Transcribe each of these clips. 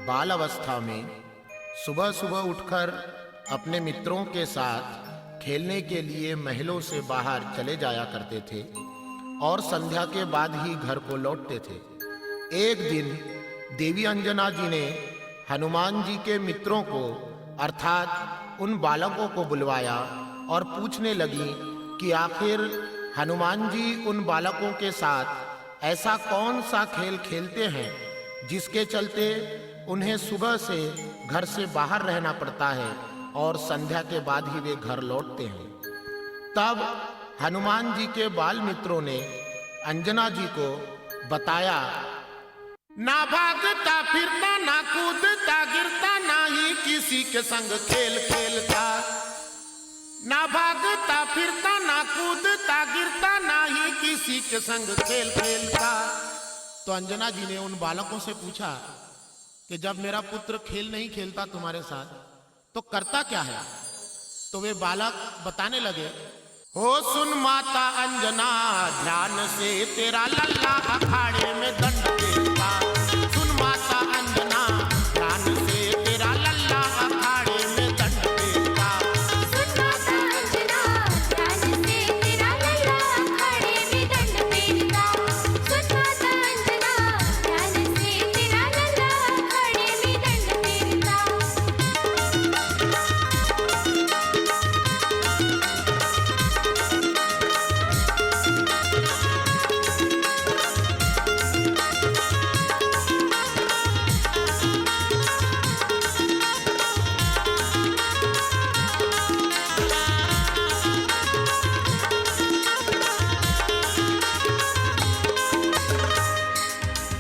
बाल अवस्था में सुबह सुबह उठकर अपने मित्रों के साथ खेलने के लिए महलों से बाहर चले जाया करते थे और संध्या के बाद ही घर को लौटते थे। एक दिन देवी अंजना जी ने हनुमान जी के मित्रों को अर्थात उन बालकों को बुलवाया और पूछने लगी कि आखिर हनुमान जी उन बालकों के साथ ऐसा कौन सा खेल खेलते हैं जिसके चलते उन्हें सुबह से घर से बाहर रहना पड़ता है और संध्या के बाद ही वे घर लौटते हैं। तब हनुमान जी के बाल मित्रों ने अंजना जी को बताया, ना भागता फिरता ना कूदता गिरता ना ही किसी के संग खेल खेलता, ना भागता फिरता ना कूदता गिरता ना ही किसी के संग खेल खेलता। तो अंजना जी ने उन बालकों से पूछा कि जब मेरा पुत्र खेल नहीं खेलता तुम्हारे साथ तो करता क्या है? तो वे बालक बताने लगे, हो सुन माता अंजना ध्यान से तेरा लल्ला अखाड़े में दंड देता, सुन माता अंजना ध्यान से तेरा लल्ला अखाड़े में दंड देता, सुन माता अंजना ध्यान से तेरा लल्ला अखाड़े में दंड देता, सुन माता अंजना ध्यान से तेरा लल्ला अखाड़े में दंड देता।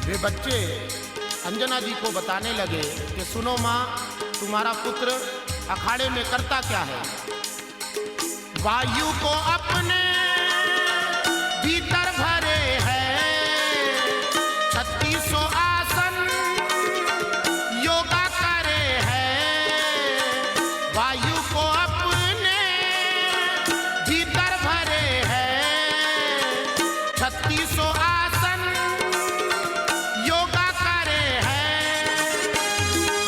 वे बच्चे अंजना जी को बताने लगे कि सुनो माँ, तुम्हारा पुत्र अखाड़े में करता क्या है? वायु को अपने भीतर भरे है 3600 आसन योगा करे है, वायु को अपने भीतर भरे है 3600 आसन योगा करे है,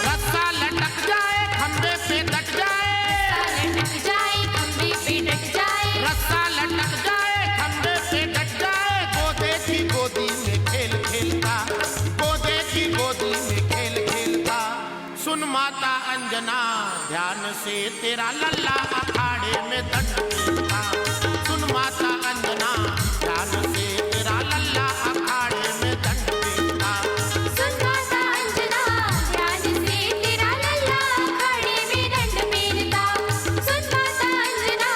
रस्सा लटक जाए खंबे पे डट जाए, लटक जाए खंबे पे डट जाए, रस्सा लटक जाए खंबे पे डट जाए, गोदे की गोदी में खेल खेलता, गोदे की गोदी में खेल खेलता, सुन माता अंजना ध्यान से तेरा लल्ला अखाड़े में दंड देता, सुन माता अंजना ध्यान से तेरा लल्ला अखाड़े में दंड देता, सुन माता अंजना ध्यान से तेरा लल्ला अखाड़े में दंड देता, सुन माता अंजना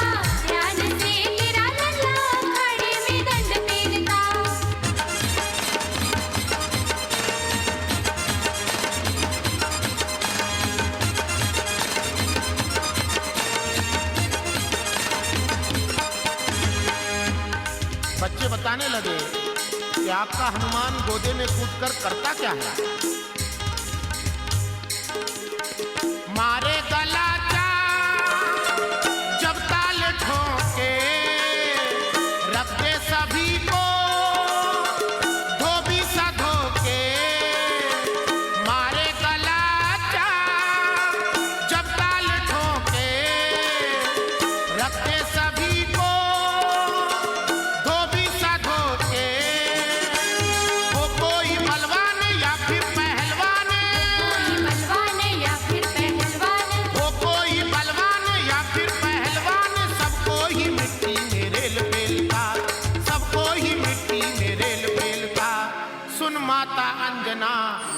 ध्यान से तेरा लल्ला अखाड़े में दंड देता। बच्चे बताने लगे कि आपका हनुमान गोदे में कूदकर करता क्या है? मारे गला जब ताल ठोके रख दे सभी को धोबी सा धोके, मारे गला जब ताल ठोके रख दे सभी को धोबी सा धोके, वो कोई बलवान या फिर पहलवान, कोई बलवान या फिर पहलवान, वो कोई बलवान या फिर पहलवान, सबको ही मिट्टी में रेल फेलता, सबको ही मिट्टी में रेल फेलता, सुन माता अंजना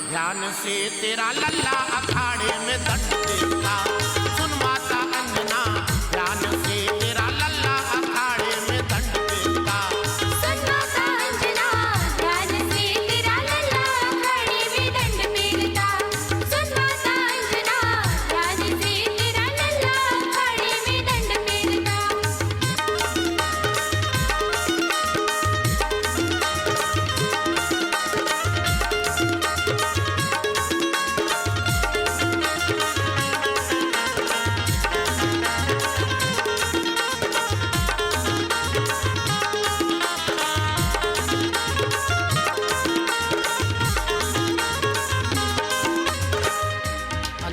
ध्यान से तेरा लल्ला अखाड़े में दंड देता, सुन माता अंजना ध्यान से तेरा लल्ला अखाड़े में दंड देता, सुन माता अंजना ध्यान से तेरा लल्ला अखाड़े में दंड देता, सुन माता अंजना ध्यान से तेरा लल्ला अखाड़े में दंड देता।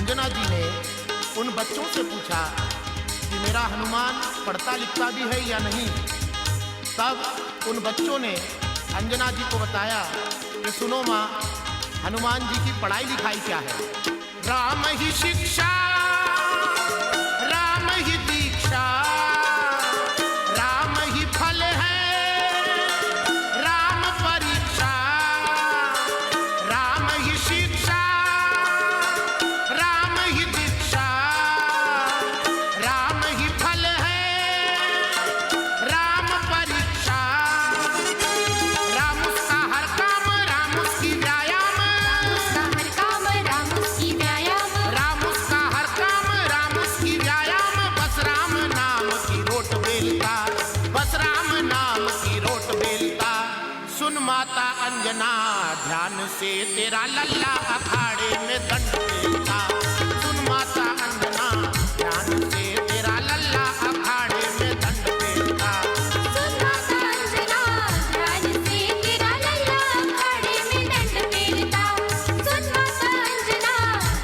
अंजना जी ने उन बच्चों से पूछा कि मेरा हनुमान पढ़ता लिखता भी है या नहीं। तब उन बच्चों ने अंजना जी को बताया कि सुनो माँ, हनुमान जी की पढ़ाई लिखाई क्या है। राम ही शिक्षा, राम ही दीक्षा, राम ही फल है, राम परीक्षा। राम ही शिक्षा, राम ही दीक्षा, राम ही फल है, राम परीक्षा। राम उसका हर काम, राम उसकी व्यायाम, हर काम राम उसकी व्यायाम, राम उसका हर काम, राम उसकी व्यायाम। बस राम नाम की रोट बेलता, बस राम नाम की रोट बेलता। सुन माता अंजना ध्यान से तेरा लल्ला अखाड़े में दंड बेलता। सुन माता अंजना ध्यान से तेरा लल्ला अखाड़े में दंड बेलता। सुन माता अंजना ध्यान से तेरा लल्ला अखाड़े में दंड पेलता। सुन माता अंजना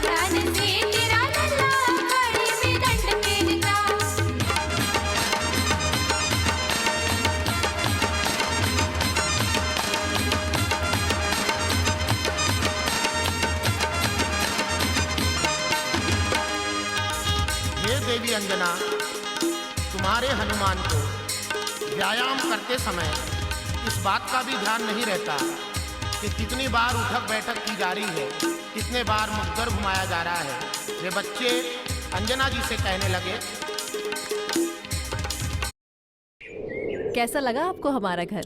ध्यान से तेरा लल्ला अखाड़े में दंड पेलता। हे देवी अंजना, तुम्हारे हनुमान को व्यायाम करते समय इस बात का भी ध्यान नहीं रहता कि कितनी बार उठक बैठक की जा रही है, कितने बार मुखर घुमाया जा रहा है। वे बच्चे अंजना जी से कहने लगे, कैसा लगा आपको हमारा घर?